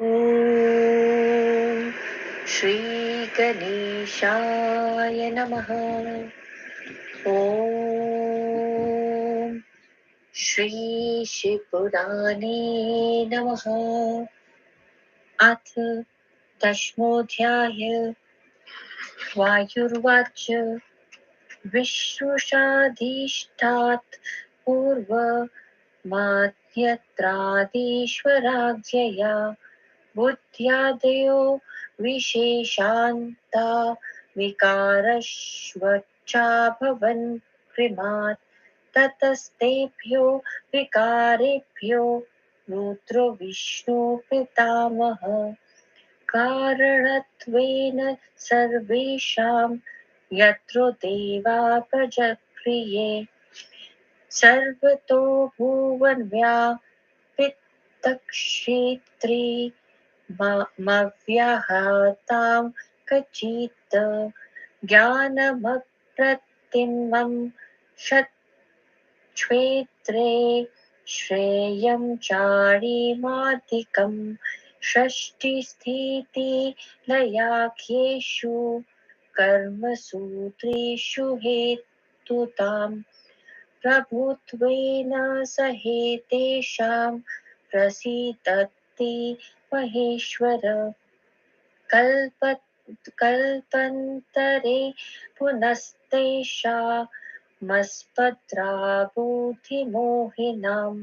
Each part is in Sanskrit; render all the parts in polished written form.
ॐ श्री गणेशाय नमः। ॐ श्री शिवपुराणे नमः। अथ दशमोऽध्याय। वायुर्वाच विश्वशाधिष्ठात् पूर्वमाद्यत्रादीश्वराज्ञया बुद्ध्यादयो विशेषान्ता विकारश्वच्चाभवन् कृमात् ततस्तेभ्यो विकारेभ्यो रुद्रो विष्णु पितामहः कारणत्वेन सर्वेषां यत्रो देवा प्रजक्रिये सर्वतो भुवन्व्यापितक्षेत्रे मव्याहतां कचित् ज्ञानमप्रतिमं क्षेत्रे श्रेयं चारिमादिकं षष्टिस्थितिलयाख्येषु कर्मसूत्रेषु हेतुताम् प्रभुत्वेन सहेतेषां प्रसीदत्ते महेश्वर कल्पन्तरे पुनस्तेषामस्पद्राबुधिमोहिनां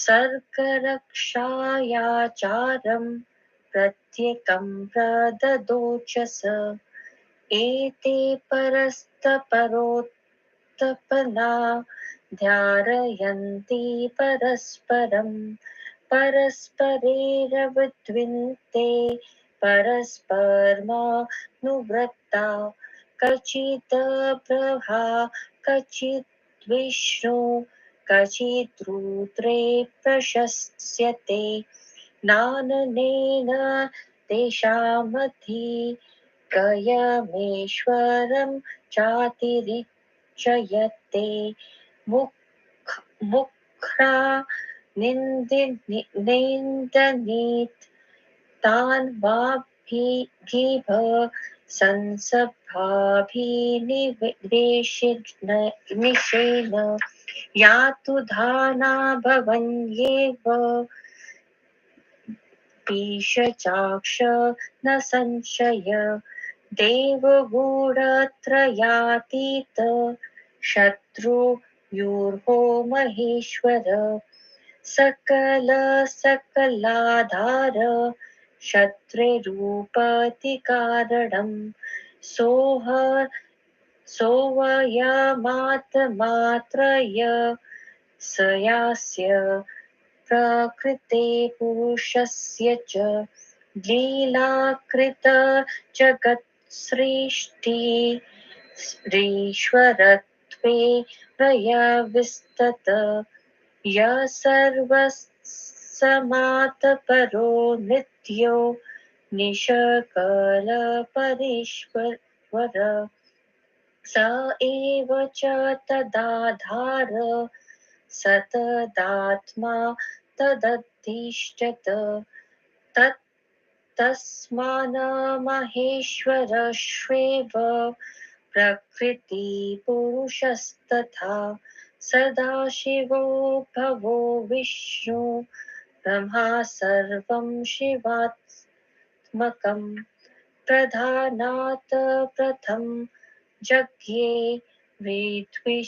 सर्गरक्षायाचारं प्रत्येकं प्रददोचस एते परस्तपना ध्यारयन्ति परस्परं परस्परेरवद्विन्ते परस्परमानुव्रता कचित् ब्रह्मा कचित् विष्णु कचित् रुद्रे प्रशस्यते नाननेन तेषामधि कयमेश्वरं चातिरिच्यते मुख्रा निन्दनीत् तान् वाभिः संसभाभिनिवेशेन यातु धाना भवन्येव पीशचाक्ष न संशय देवगुणत्रयातीत शत्रुयुर्हो महेश्वर सकलाधार क्षत्रिरूपतिकारणं सोऽयमात्मात्रय स यास्य प्रकृते पुरुषस्य च लीलाकृत जगत्सृष्टिरीश्वरत्वे प्रयविस्तत य सर्वसमातपरो नित्यो निष्कलपरीश्वर स एव च तदाधार सतदात्मा तदधिष्ठत तस्मान्महेश्वरश्वेव प्रकृतिपुरुषस्तथा सदाशिवो भवो विष्णु ब्रह्मा सर्वं शिवात्मकं प्रधानात् प्रथम जज्ञे ऋत्वि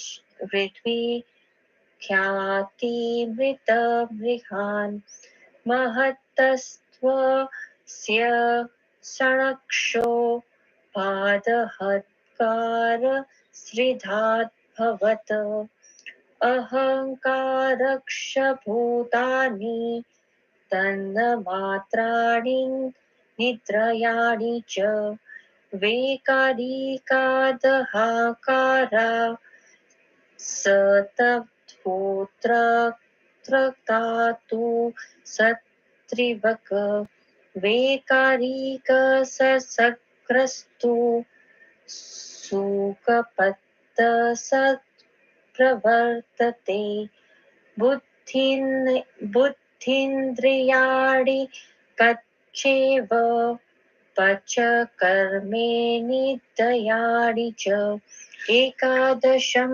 ख्यातिमृतमृहान् महतस्त्वस्य सणक्षो पादहत्कार श्रीधाद्भवत् अहङ्कारक्षभूतानि तन्मात्राणि निद्रयाणि च वेकारिकादहाकारा सतत्पुत्रत्रतातु सत्रिवक वेकारिक ससक्रस्तु सुखपत्त सत्प्रवर्तते बुद्धीन्द्रियाणि कच्छेव पच कर्मेणिन्द्रियाणि च एकादशं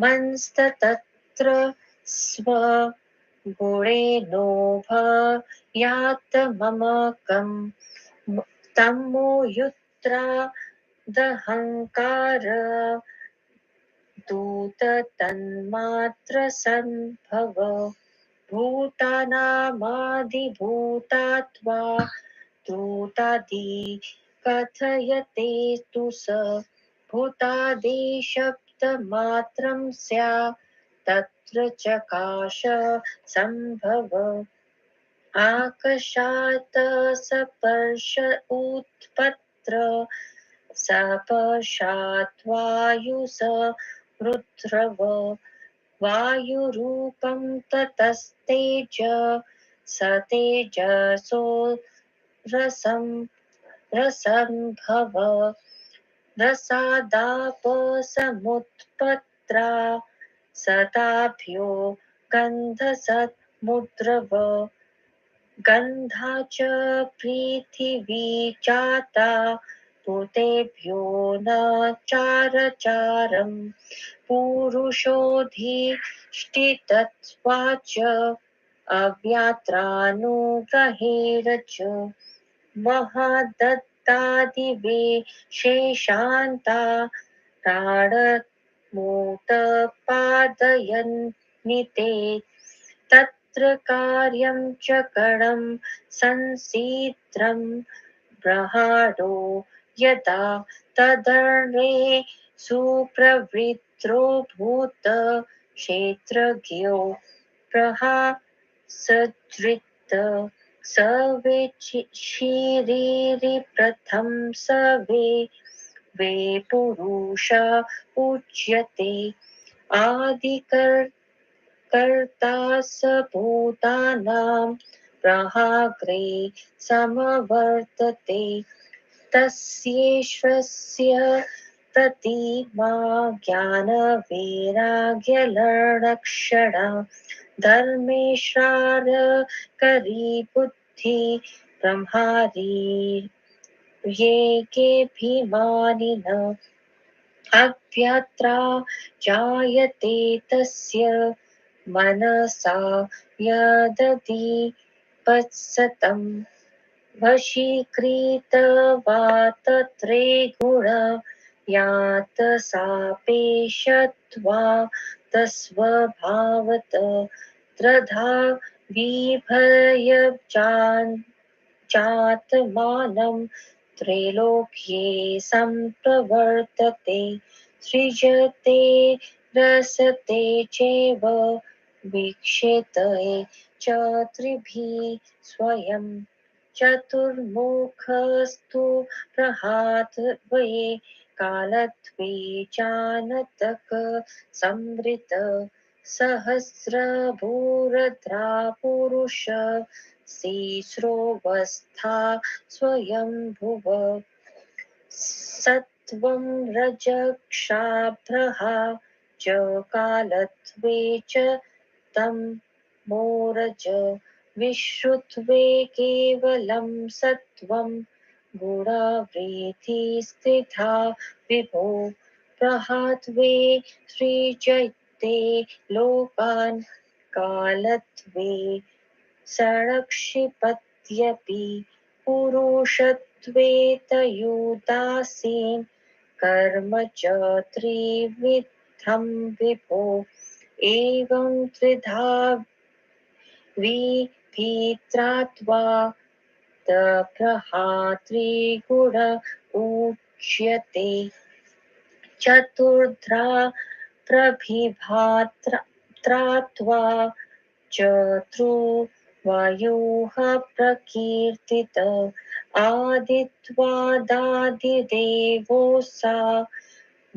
मंस्तत्र स्वगुणेनोभयात्मकम् तमो युत्रा दहंकार दूततन्मात्रसंभव भूतानामादिभूतात्वा भूतादि कथयते तु स भूतादिशब्दमात्रं स्यात् तत्र चकाश संभव आकाशात् सपर्श उत्पत्र सपशात् वायुः स रुद्रव वायुरूपं ततस्तेज स तेजसो रसंभव रसादापसमुत्पत्रा सताभ्यो गन्धसमुद्रव गन्धा च पृथिवी चाता भूतेभ्यो न चारचारम् पुरुषोऽधिष्ठितत्वाच्च अव्यात्रानुग्रहेण च महदत्तादिविशेषान्ता ताडमूटपादयन्निते तत्र कार्यं च कणं संसीद्रं ब्रहाडो यदा तदर्णे सुप्रवृत्रो भूत क्षेत्रज्ञो प्रहासधृत् स वेच्छिरीरि प्रथम स वे पुरुष उच्यते कर्ता स भूतानां प्रहाग्रे समवर्तते तस्येश्वस्य प्रतिमा ज्ञानवैराग्यलक्षणा धर्मेश्वरकरी बुद्धि ब्रह्मारि ये केऽभिमानिनः अव्यात्रा जायते तस्य मनसा यदधिपत्सतं वशीकृतवातत्रे गुण यात सापेक्षत्वा तस्वभावत त्रिधा विभज्यात्मानं त्रैलोक्ये सम्प्रवर्तते सृजते रसते चैव वीक्ष्यते च त्रिभिः स्वयं चतुर्मुखस्तु प्रहात्वे कालत्वे चानतक संवृत सहस्रभूरद्रा पुरुष सीस्रोवस्था स्वयंभुव सत्वं रजक्षाभ्रः च कालत्वे च तमोरज विश्रुत्वे केवलं सत्वं गुणावृत्तिस्थिता विभो प्रहात्वे सृजते लोकान् कालत्वे सङ्क्षिपत्यपि पुरुषत्वेतयुदासीन् कर्म च त्रिविधं विभो एवं त्रिधा विभित्रात्वा प्रहात्रिगुण उच्यते चतुर्धा प्रभिभात्रात्वा चतुर्वायुः प्रकीर्तित आदित्वादादिदेवोऽसा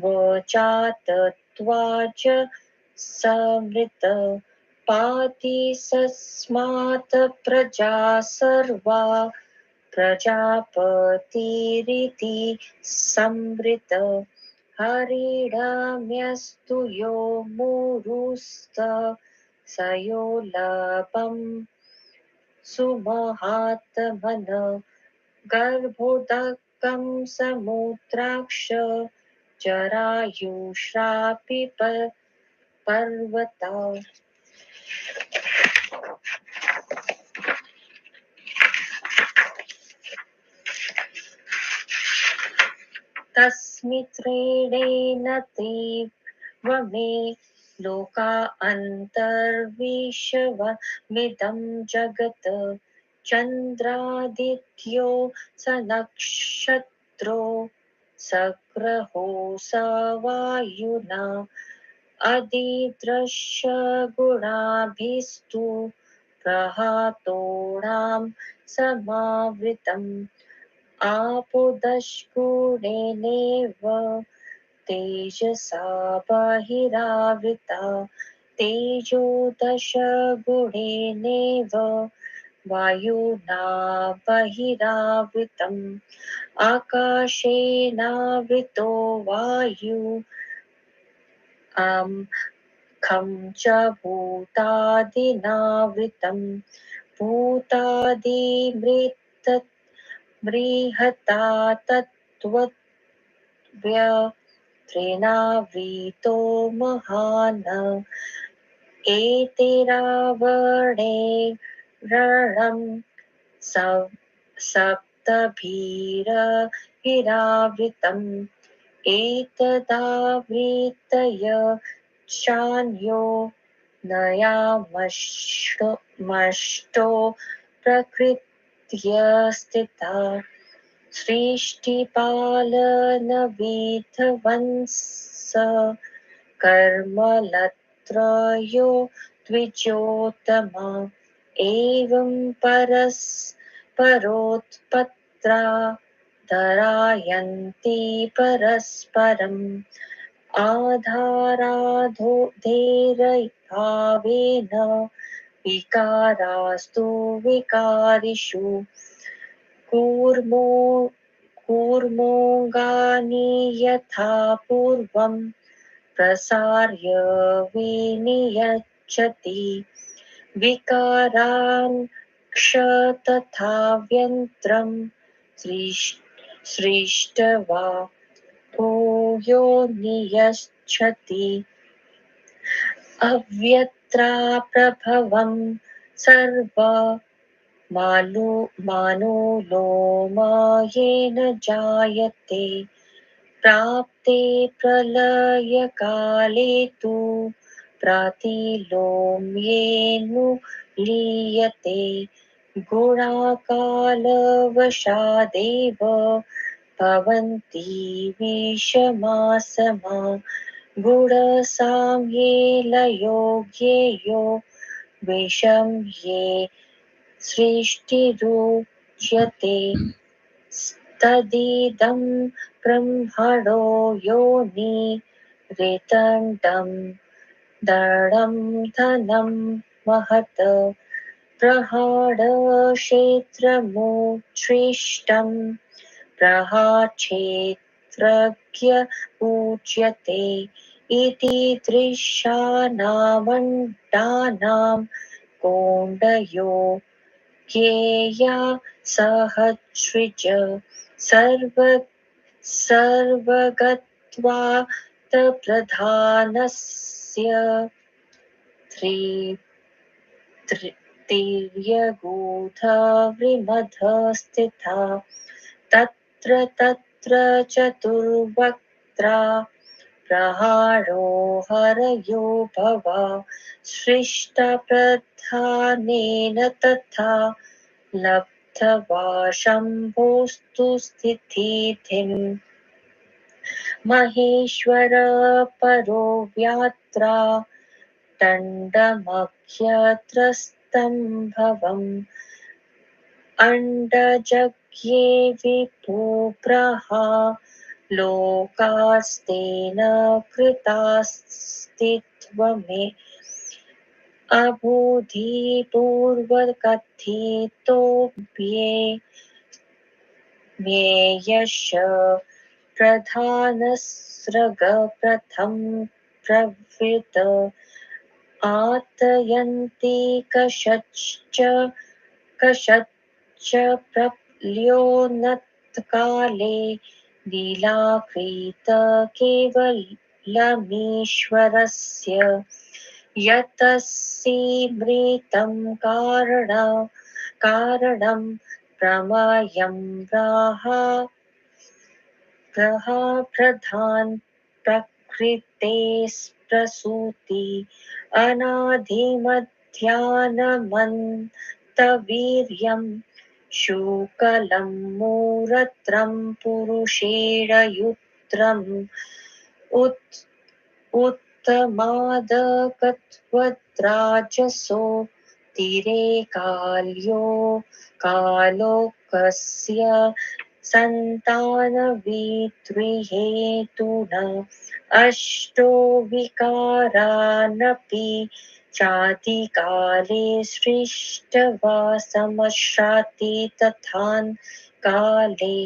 वचातत्वा च संवृत पाति सस्मात् प्रजा सर्वा प्रजापतिरिति संवृत हरिणाम्यस्तु यो मुरुस्त सयोलपं सुमहात्मन गर्भोदकं समुद्राक्ष जरायुषापि पर्वता तस्मित्रेणेन तीव्रमे लोका अन्तर्विश्वमिदं जगत् चन्द्रादित्यो स नक्षत्रो सग्रहो स वायुना अधिदृश्यगुणाभिस्तु प्रहातोणां समावृतम् आपोदशगुणेनैव तेजसा बहिरावृता तेजो दशगुणेनैव वायुना बहिरावृतम् आकाशेनावृतो वायु खं च भूतादिनावृतम् भूतादिमृहता तत्त्वव्यत्रेणावृतो महान् एतैरावरणैर्रणं सप्तभिरभिरावृतम् एतदावृत्य चान्यो नयामष्टो प्रकृत्या सृष्टिपालनविध्वंस कर्मलत्रयो द्विजोत्तमा एवं परस्परोत्पत्त्या धरायन्ति परस्परम् आधाराधोधैर्भावेन विकारास्तु विकारिषु कूर्मोऽङ्गानि यथा पूर्वं प्रसार्य विनियच्छति विकारान् तथा व्यन्त्रं सृष्ट्वा भूयो नियच्छति अव्यक्ताप्रभवं मानुलोमयेन जायते प्राप्ते प्रलयकाले तु प्रातिलोम्येनुलीयते गुणाकालवशादेव भवन्ति विषमासमा गुणसाम्ये लयोग्येयो विषम्ये सृष्टिरुच्यते तदिदं ब्रह्मणो योनि ऋतण्डं दृढं धनं महत् प्रहाडक्षेत्रमुच्छिष्टं प्रहाक्षेत्रज्ञ उच्यते इति दृशानामण्डानां कोण्डयो ज्ञेया सहस्रिज सर्वगत्वात् प्रधानस्य तिर्यगूढविमधस्थिता तत्र चतुर्वक्त्रा प्रहारो हरयो भवा सृष्टप्रधानेन तथा लब्ध्वा शम्भोस्तु स्थितिम् महेश्वर परो व्यात्रा दण्डमख्यत्रस्तम्भवम् अण्डजज्ञे विभुप्रहा लोकास्तेन कृतास्तित्वमे अबोधिपूर्वकथितोऽप्येयश प्रधानस्रग प्रथम प्रवृत्त आतयन्ति कषच्च प्रलयोन्नतकाले लीलाकृत केवलमीश्वरस्य यतसीमृतं कारणं प्रमयं प्रधान प्रकृतेस्प्रसूति अनादिमध्यानमन्तवीर्यं शुकलं मूरत्रं पुरुषेणयुत्रम् उत्तमादकत्वद्राजसो तीरे कालोकस्य सन्तानविद्विहेतुना अष्टो विकारानपि चादिकाले सृष्ट्वा समश्राति तथान् काले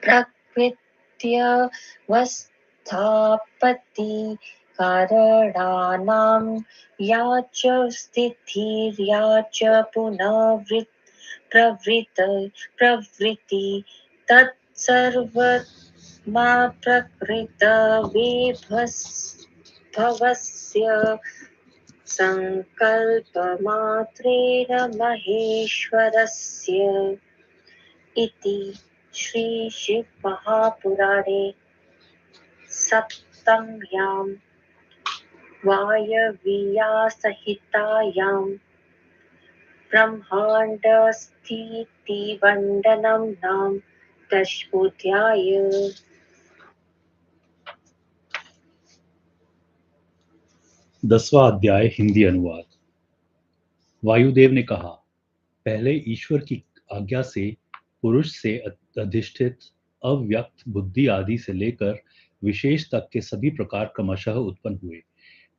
प्रकृत्यवस्थापति कारणानां या च स्थितिर्या च प्रवृत्ति तत्सर्वमा प्रकृतविभवस्य सङ्कल्पमात्रेण महेश्वरस्य इति श्रीशिवमहापुराणे सप्तम्यां वायवीयासहितायां ब्रह्माण्डस्थितिमण्डलं नाम दशमोऽध्यायः। 10वां अध्याय हिंदी अनुवाद। वायुदेव ने कहा, पहले ईश्वर की आज्ञा से पुरुष से अधिष्ठित अव्यक्त बुद्धि आदि से लेकर विशेष तक के सभी प्रकार क्रमशः उत्पन्न हुए।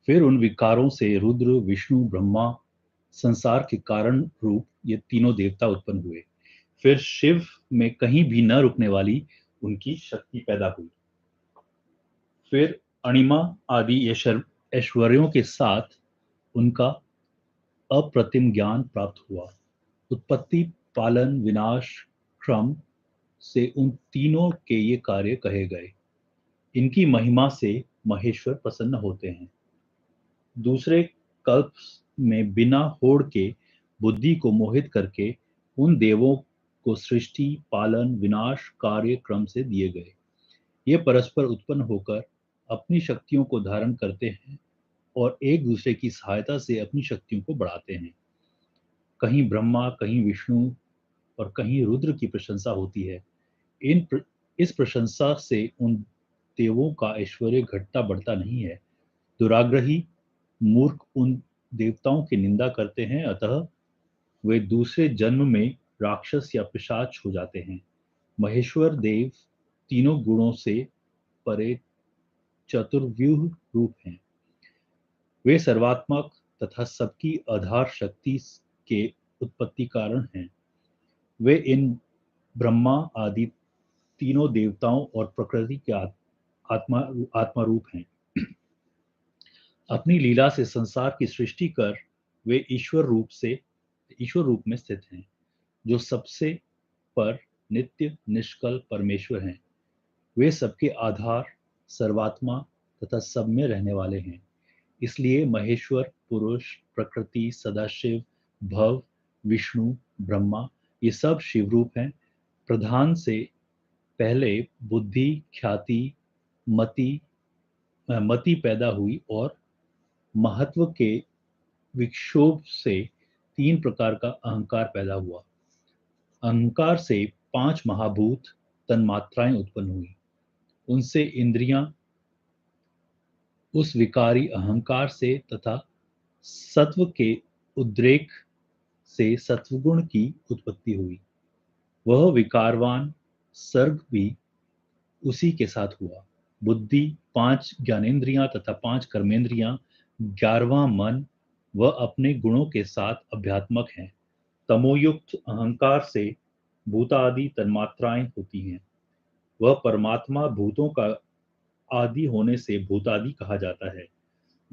फिर उन विकारों से रुद्र, विष्णु, ब्रह्मा, संसार के कारण रूप ये तीनों देवता उत्पन्न हुए। फिर शिव में कहीं भी न रुकने वाली उनकी शक्ति पैदा हुई। फिर अणिमा आदि ऐश्वर्यों के साथ उनका अप्रतिम ज्ञान प्राप्त हुआ। उत्पत्ति, पालन, विनाश क्रम से उन तीनों के ये कार्य कहे गए। इनकी महिमा से महेश्वर प्रसन्न होते हैं। दूसरे कल्प में बिना होड़ के बुद्धि को मोहित करके उन देवों को सृष्टि, पालन, विनाश कार्य क्रम से दिए गए। ये परस्पर उत्पन्न होकर अपनी शक्तियों को धारण करते हैं और एक दूसरे की सहायता से अपनी शक्तियों को बढ़ाते हैं। कहीं ब्रह्मा, कहीं विष्णु और कहीं रुद्र की प्रशंसा होती है। इस प्रशंसा से उन देवों का ऐश्वर्य घटता बढ़ता नहीं है। दुराग्रही मूर्ख उन देवताओं की निंदा करते हैं, अतः वे दूसरे जन्म में राक्षस या पिशाच हो जाते हैं। महेश्वर देव तीनों गुणों से परे चतुर्व्यूह रूप हैं। वे सर्वात्मक तथा सबकी आधार शक्ति के उत्पत्ति कारण हैं। वे इन ब्रह्मा आदि तीनों देवताओं और प्रकृति के आत्मा रूप हैं। अपनी लीला से संसार की सृष्टि कर वे ईश्वर रूप में स्थित हैं, जो सबसे पर नित्य निष्कल परमेश्वर हैं। वे सबके आधार, सर्वात्मा तथा सब में रहने वाले हैं। इसलिए महेश्वर, पुरुष, प्रकृति, सदाशिव, भव, विष्णु, ब्रह्मा ये सब शिव रूप हैं। प्रधान से पहले बुद्धि, ख्याति, मति पैदा हुई और महत्व के विक्षोभ से 3 प्रकार का अहंकार पैदा हुआ। अहंकार से 5 महाभूत तन्मात्राएं उत्पन्न हुई। उनसे इंद्रियां उस विकारी अहंकार से तथा सत्व के उद्रेक से सत्वगुण की उत्पत्ति हुई। वह विकारवान सर्ग भी उसी के साथ हुआ। बुद्धि, 5 ज्ञानेंद्रियां तथा 5 कर्मेंद्रियां, 11वां मन वह अपने गुणों के साथ अध्यात्मक हैं। तमोयुक्त अहंकार से भूतादि तन्मात्राएं होती हैं। वह परमात्मा भूतों का आदि होने से भूतादि कहा जाता है।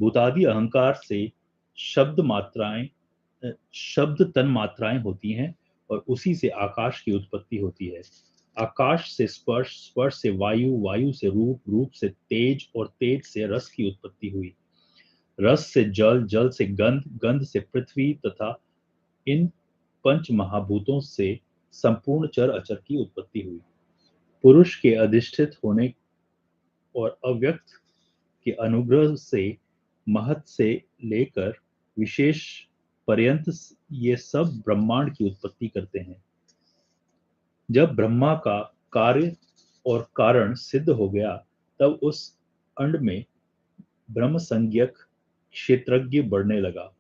भूतादि अहंकार से शब्द तन मात्राएं होती हैं और उसी से आकाश की उत्पत्ति होती है। आकाश से स्पर्श, स्पर्श से वायु, वायु से रूप, रूप से तेज और तेज से रस की उत्पत्ति हुई। रस से जल, जल से गंध, गंध से पृथ्वी तथा इन पंच महाभूतों से संपूर्ण चर अचर की उत्पत्ति हुई। पुरुष के अधिष्ठित होने और अव्यक्त के अनुग्रह से महत से लेकर विशेष पर्यंत ये सब ब्रह्मांड की उत्पत्ति करते हैं। जब ब्रह्मा का कार्य और कारण सिद्ध हो गया, तब उस अंड में ब्रह्म संज्ञक क्षेत्रज्ञ बढ़ने लगा।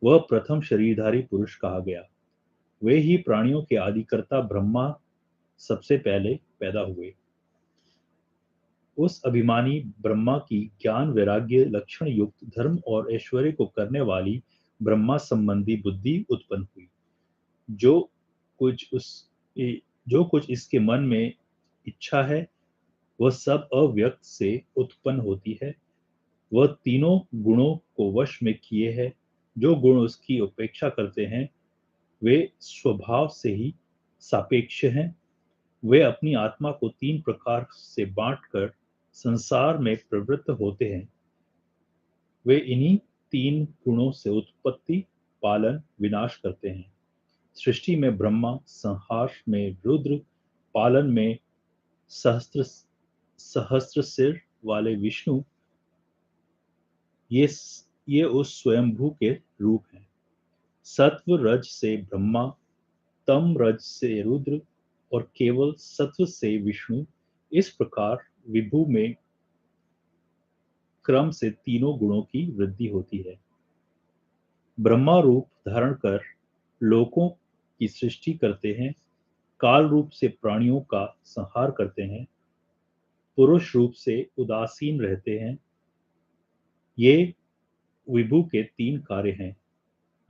वह प्रथम शरीरधारी पुरुष कहा गया। वे ही प्राणियों के आदिकर्ता ब्रह्मा सबसे पहले पैदा हुए। उस अभिमानी ब्रह्मा की ज्ञान वैराग्य लक्षण युक्त धर्म और ऐश्वर्य को करने वाली ब्रह्मा संबंधी बुद्धि उत्पन्न हुई। जो कुछ उस जो कुछ इसके मन में इच्छा है, वह सब अव्यक्त से उत्पन्न होती है। वह तीनों गुणों को वश में किए है। जो गुण उसकी उपेक्षा करते हैं, वे स्वभाव से ही सापेक्ष हैं। वे अपनी आत्मा को तीन प्रकार से बांटकर संसार में प्रवृत्त होते हैं। वे इन्हीं तीन गुणों से उत्पत्ति, पालन, विनाश करते हैं। सृष्टि में ब्रह्मा, संहार में रुद्र, पालन में सहस्त्र सहस्त्र सिर वाले विष्णु, ये उस स्वयंभू के रूप हैं। सत्व रज से ब्रह्मा, तम रज से रुद्र और केवल सत्व से विष्णु। इस प्रकार विभू में क्रम से तीनों गुणों की वृद्धि होती है। ब्रह्मा रूप धारण कर लोकों की सृष्टि करते हैं, काल रूप से प्राणियों का संहार करते हैं, पुरुष रूप से उदासीन रहते हैं। ये विभू के तीन कार्य हैं।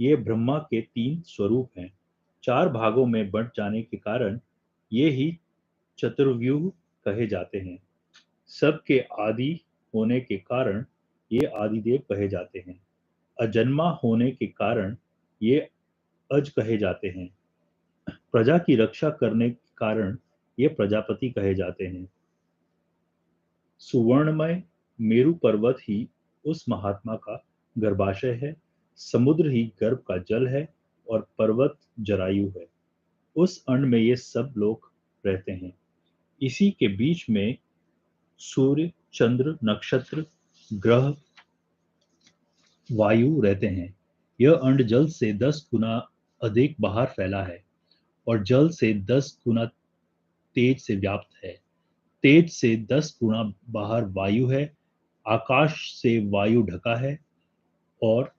ये ब्रह्मा के तीन स्वरूप हैं। चार भागों में बंट जाने के कारण ये ही चतुर्व्यूह कहे जाते हैं। सबके आदि होने के कारण ये आदिदेव कहे जाते हैं। अजन्मा होने के कारण ये अज कहे जाते हैं। प्रजा की रक्षा करने के कारण ये प्रजापति कहे जाते हैं। सुवर्णमय मेरु पर्वत ही उस महात्मा का गर्भाशय है। समुद्र ही गर्भ का जल है और पर्वत जरायु है। उस अंड में ये सब लोग रहते हैं। इसी के बीच में सूर्य, चंद्र, नक्षत्र, ग्रह, वायु रहते हैं। यह अंड जल से 10 गुना अधिक बाहर फैला है और जल से 10 गुना तेज से व्याप्त है। तेज से 10 गुना बाहर वायु है। आकाश से वायु ढका है और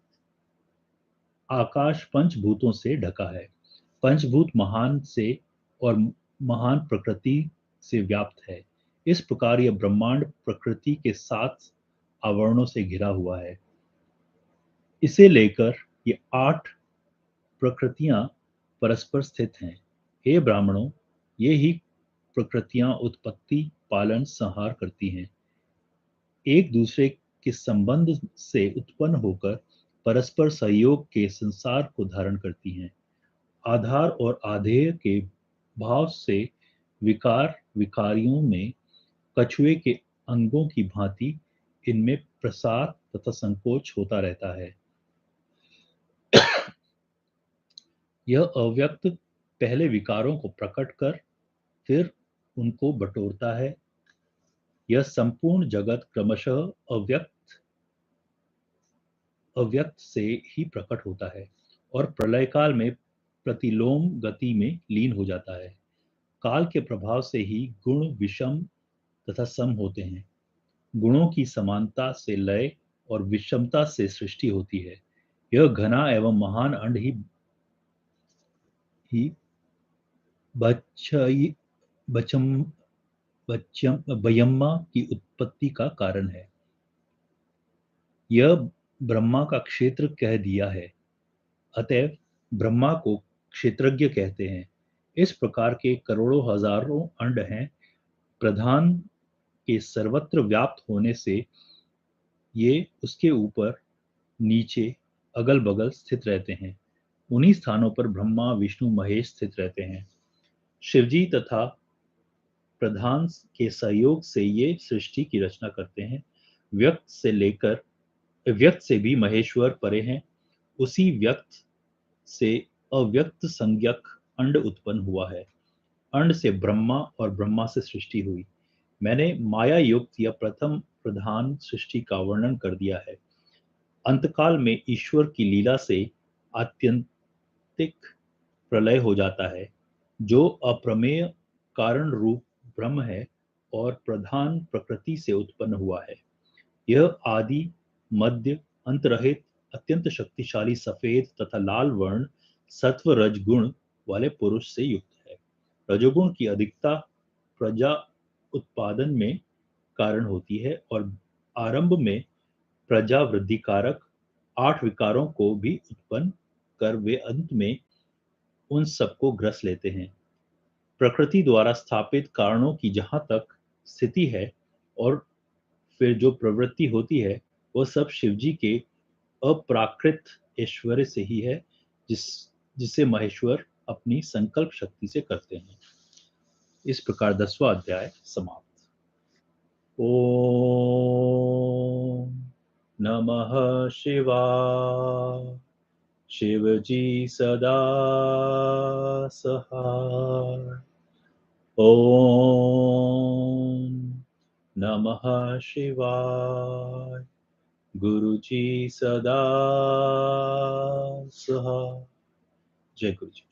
आकाश पंचभूतों से ढका है। पंचभूत महान से और महान प्रकृति से व्याप्त है। इस प्रकार यह ब्रह्मांड प्रकृति के 7 आवरणों से घिरा हुआ है। इसे लेकर ये 8 प्रकृतियां परस्पर स्थित हैं। हे ब्राह्मणों, ये ही प्रकृतियां उत्पत्ति, पालन, संहार करती हैं। एक दूसरे के संबंध से उत्पन्न होकर परस्पर सहयोग के संसार को धारण करती हैं। आधार और आधेय के भाव से विकार विकारियों में कछुए के अंगों की भांति इनमें प्रसार तथा संकोच होता रहता है। यह अव्यक्त पहले विकारों को प्रकट कर फिर उनको बटोरता है। यह संपूर्ण जगत क्रमशः अव्यक्त से ही प्रकट होता है और प्रलय काल में प्रतिलोम गति में लीन हो जाता है। काल के प्रभाव से ही गुण विषम तथा सम होते हैं। गुणों की समानता से लय और विषमता से सृष्टि होती है। यह घना एवं महान अंड ही बच्चई बचम बच्चम बयम्मा की उत्पत्ति का कारण है। यह ब्रह्मा का क्षेत्र कह दिया है, अतएव ब्रह्मा को क्षेत्रज्ञ कहते हैं। इस प्रकार के करोड़ों हजारों अंड हैं। प्रधान के सर्वत्र व्याप्त होने से ये उसके ऊपर, नीचे, अगल बगल स्थित रहते हैं। उन्हीं स्थानों पर ब्रह्मा, विष्णु, महेश स्थित रहते हैं। शिवजी तथा प्रधान के सहयोग से ये सृष्टि की रचना करते हैं। व्यक्त से भी महेश्वर परे हैं। उसी व्यक्त से अव्यक्त संज्ञक अंड उत्पन्न हुआ है। अंड से ब्रह्मा और ब्रह्मा से सृष्टि हुई। मैंने माया युक्त या प्रथम प्रधान सृष्टि का वर्णन कर दिया है। अंतकाल में ईश्वर की लीला से आत्यंतिक प्रलय हो जाता है, जो अप्रमेय कारण रूप ब्रह्म है और प्रधान प्रकृति से उत्पन्न हुआ है। यह आदि, मध्य, अंत रहित, अत्यंत शक्तिशाली सफेद तथा लाल वर्ण सत्व रज गुण वाले पुरुष से युक्त है। रजोगुण की अधिकता प्रजा उत्पादन में कारण होती है और आरंभ में प्रजा वृद्धि कारक 8 विकारों को भी उत्पन्न कर वे अंत में उन सबको ग्रस लेते हैं। प्रकृति द्वारा स्थापित कारणों की जहां तक स्थिति है और फिर जो प्रवृत्ति होती है, वह सब शिवजी के अप्राकृत ऐश्वर्य से ही है, जिसे महेश्वर अपनी संकल्प शक्ति से करते हैं। इस प्रकार 10वां अध्याय समाप्त। ओम नमः शिवाय। शिवजी सदा सहाय। ओम नमः शिवाय। गुरुजी सदा सहाय। जय गुरुजी।